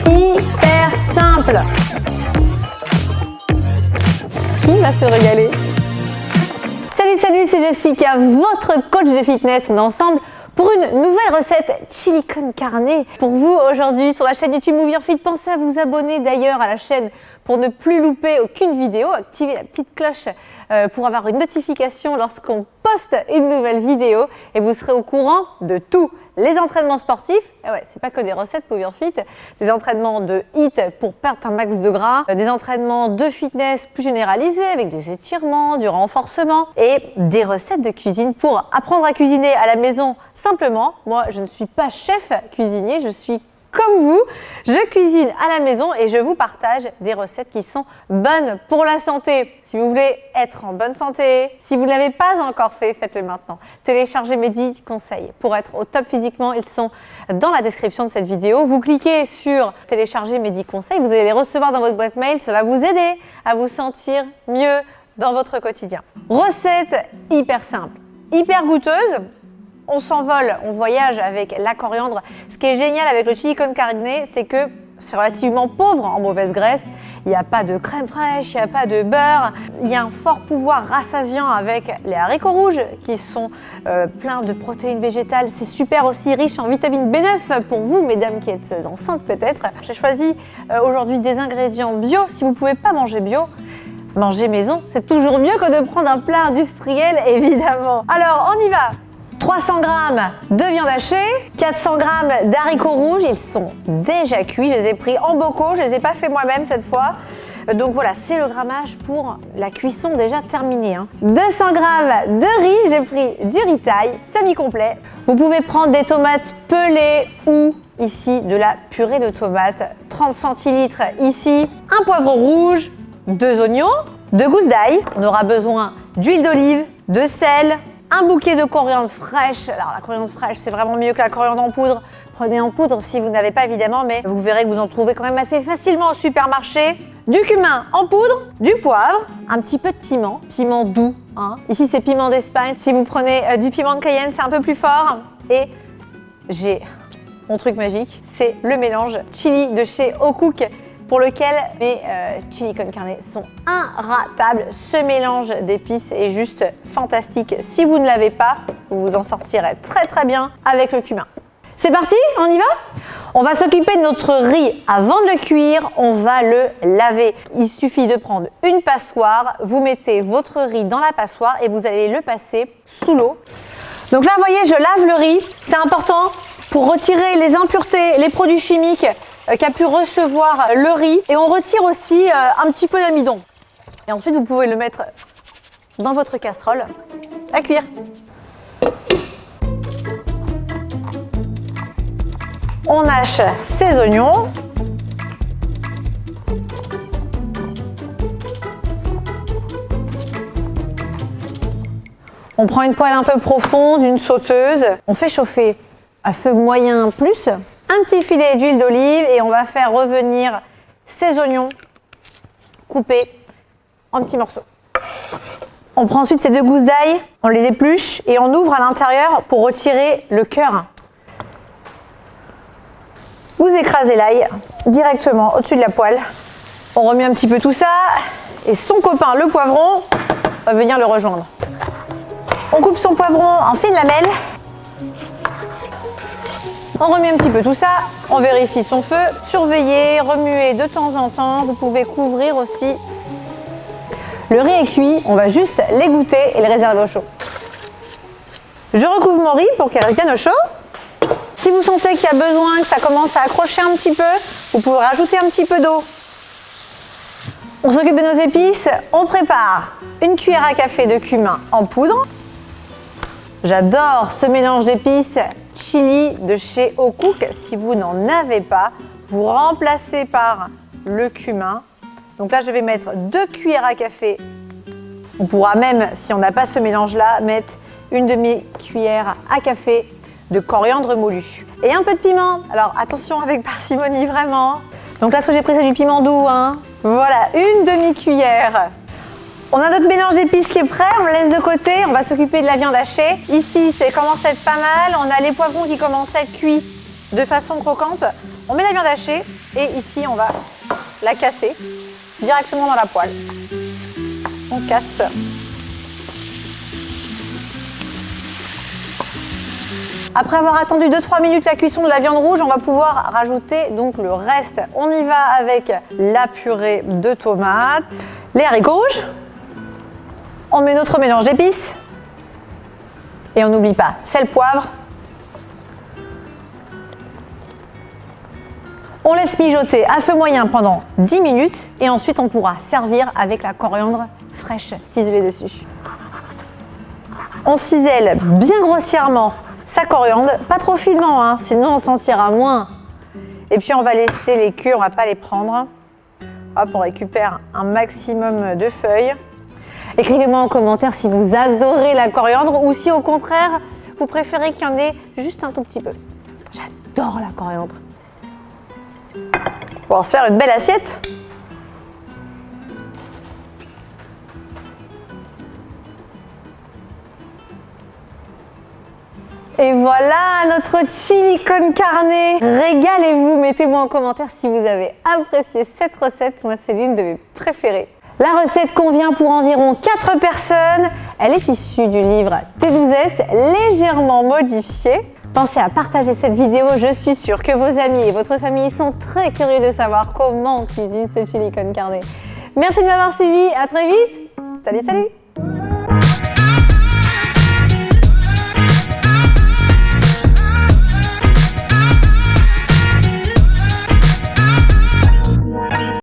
hyper simple. Qui va se régaler? Salut, c'est Jessica, votre coach de fitness. On est ensemble pour une nouvelle recette chili con carne pour vous aujourd'hui sur la chaîne YouTube Move Your Fit. Pensez à vous abonner d'ailleurs à la chaîne pour ne plus louper aucune vidéo. Activez la petite cloche pour avoir une notification lorsqu'on poste une nouvelle vidéo et vous serez au courant de tous les entraînements sportifs. Et ouais, c'est pas que des recettes Move Your Fit, des entraînements de HIIT pour perdre un max de gras, des entraînements de fitness plus généralisés avec des étirements, du renforcement et des recettes de cuisine pour apprendre à cuisiner à la maison simplement. Moi, je ne suis pas chef cuisinier, je suis comme vous, je cuisine à la maison et je vous partage des recettes qui sont bonnes pour la santé. Si vous voulez être en bonne santé, si vous ne l'avez pas encore fait, faites-le maintenant. Téléchargez mes 10 conseils pour être au top physiquement. Ils sont dans la description de cette vidéo. Vous cliquez sur télécharger mes 10 conseils, vous allez les recevoir dans votre boîte mail. Ça va vous aider à vous sentir mieux dans votre quotidien. Recette hyper simple, hyper goûteuse. On s'envole, on voyage avec la coriandre. Ce qui est génial avec le chili con carne, c'est que c'est relativement pauvre en mauvaise graisse. Il n'y a pas de crème fraîche, il n'y a pas de beurre. Il y a un fort pouvoir rassasiant avec les haricots rouges qui sont pleins de protéines végétales. C'est super aussi riche en vitamine B9 pour vous, mesdames qui êtes enceintes peut-être. J'ai choisi aujourd'hui des ingrédients bio. Si vous ne pouvez pas manger bio, manger maison, c'est toujours mieux que de prendre un plat industriel, évidemment. Alors, on y va! 300 g de viande hachée, 400 g d'haricots rouges, ils sont déjà cuits, je les ai pris en bocaux, je ne les ai pas fait moi-même cette fois. Donc voilà, c'est le grammage pour la cuisson déjà terminée. 200 g de riz, j'ai pris du riz taille, semi-complet. Vous pouvez prendre des tomates pelées ou ici de la purée de tomates, 30 centilitres ici, un poivron rouge, 2 oignons, 2 gousses d'ail. On aura besoin d'huile d'olive, de sel, un bouquet de coriandre fraîche. Alors la coriandre fraîche, c'est vraiment mieux que la coriandre en poudre. Prenez en poudre si vous n'avez pas évidemment, mais vous verrez que vous en trouvez quand même assez facilement au supermarché. Du cumin en poudre, du poivre, un petit peu de piment, piment doux. Ici c'est piment d'Espagne. Si vous prenez du piment de Cayenne, c'est un peu plus fort. Et j'ai mon truc magique, c'est le mélange chili de chez O'Cook, pour lequel mes chili con carne sont inratables. Ce mélange d'épices est juste fantastique. Si vous ne l'avez pas, vous vous en sortirez très bien avec le cumin. C'est parti, on y va? On va s'occuper de notre riz. Avant de le cuire, on va le laver. Il suffit de prendre une passoire, vous mettez votre riz dans la passoire et vous allez le passer sous l'eau. Donc là, vous voyez, je lave le riz. C'est important pour retirer les impuretés, les produits chimiques qu'a pu recevoir le riz, et on retire aussi un petit peu d'amidon. Et ensuite vous pouvez le mettre dans votre casserole à cuire. On hache ses oignons. On prend une poêle un peu profonde, une sauteuse. On fait chauffer à feu moyen plus. Un petit filet d'huile d'olive et on va faire revenir ces oignons coupés en petits morceaux. On prend ensuite ces 2 gousses d'ail, on les épluche et on ouvre à l'intérieur pour retirer le cœur. Vous écrasez l'ail directement au-dessus de la poêle. On remet un petit peu tout ça et son copain, le poivron, va venir le rejoindre. On coupe son poivron en fines lamelles. On remet un petit peu tout ça, on vérifie son feu, surveillez, remuez de temps en temps, vous pouvez couvrir aussi. Le riz est cuit, on va juste l'égoutter et le réserver au chaud. Je recouvre mon riz pour qu'il reste bien au chaud. Si vous sentez qu'il y a besoin, que ça commence à accrocher un petit peu, vous pouvez rajouter un petit peu d'eau. On s'occupe de nos épices, on prépare une cuillère à café de cumin en poudre. J'adore ce mélange d'épices chili de chez O'Cook. Si vous n'en avez pas, vous remplacez par le cumin. Donc là, je vais mettre 2 cuillères à café. On pourra même, si on n'a pas ce mélange-là, mettre une demi-cuillère à café de coriandre moulu. Et un peu de piment. Alors attention avec parcimonie, vraiment. Donc là, ce que j'ai pris, c'est du piment doux. Voilà, une demi-cuillère. On a notre mélange d'épices qui est prêt, on le laisse de côté, on va s'occuper de la viande hachée. Ici, c'est commence à être pas mal, on a les poivrons qui commencent à être cuits. de façon croquante. On met la viande hachée et ici on va la casser directement dans la poêle. On casse. Après avoir attendu 2-3 minutes la cuisson de la viande rouge, on va pouvoir rajouter donc le reste. On y va avec la purée de tomates, les haricots rouges. On met notre mélange d'épices. Et on n'oublie pas sel, poivre. On laisse mijoter à feu moyen pendant 10 minutes et ensuite on pourra servir avec la coriandre fraîche ciselée dessus. On cisèle bien grossièrement sa coriandre, pas trop finement, hein, sinon on sentira moins. Et puis on va laisser les cuire, on va pas les prendre. Hop, on récupère un maximum de feuilles. Écrivez-moi en commentaire si vous adorez la coriandre ou si au contraire vous préférez qu'il y en ait juste un tout petit peu. J'adore la coriandre. On va se faire une belle assiette. Et voilà notre chili con carne. Régalez-vous, mettez-moi en commentaire si vous avez apprécié cette recette. Moi, c'est l'une de mes préférées. La recette convient pour environ 4 personnes. Elle est issue du livre T12S, légèrement modifié. Pensez à partager cette vidéo, je suis sûre que vos amis et votre famille sont très curieux de savoir comment on cuisine ce chili con carne. Merci de m'avoir suivi, à très vite. Salut, salut!